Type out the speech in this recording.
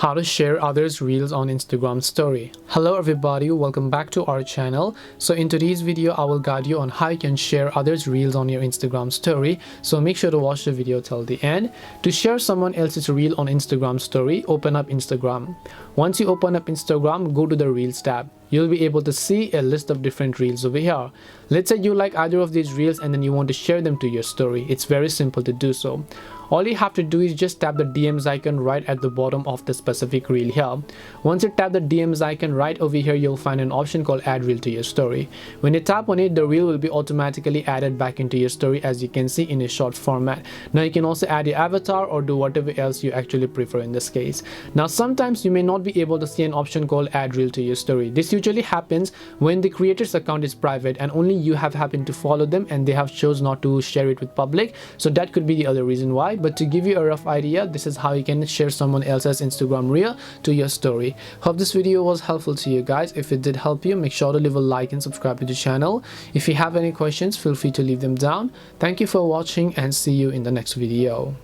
How to share others reels on Instagram story. Hello everybody, welcome back to our channel. So in today's video I will guide you on how you can share others reels on your Instagram story, so make sure to watch the video till the end. To share someone else's reel on Instagram story, open up Instagram. Once you open up Instagram, go to the reels tab. You'll be able to see a list of different reels over here. Let's say you like either of these reels and then you want to share them to your story. It's very simple to do so. All you have to do is just tap the DMs icon right at the bottom of the specific reel here. Once you tap the DMs icon right over here, you'll find an option called add reel to your story. When you tap on it, the reel will be automatically added back into your story, as you can see, in a short format. Now you can also add your avatar or do whatever else you actually prefer in this case. Now sometimes you may not be able to see an option called add reel to your story. This usually happens when the creator's account is private and only you have happened to follow them and they have chosen not to share it with public. So that could be the other reason why. But to give you a rough idea, this is how you can share someone else's Instagram reel to your story. Hope this video was helpful to you guys. If it did help you, make sure to leave a like and subscribe to the channel. If you have any questions, feel free to leave them down. Thank you for watching and see you in the next video.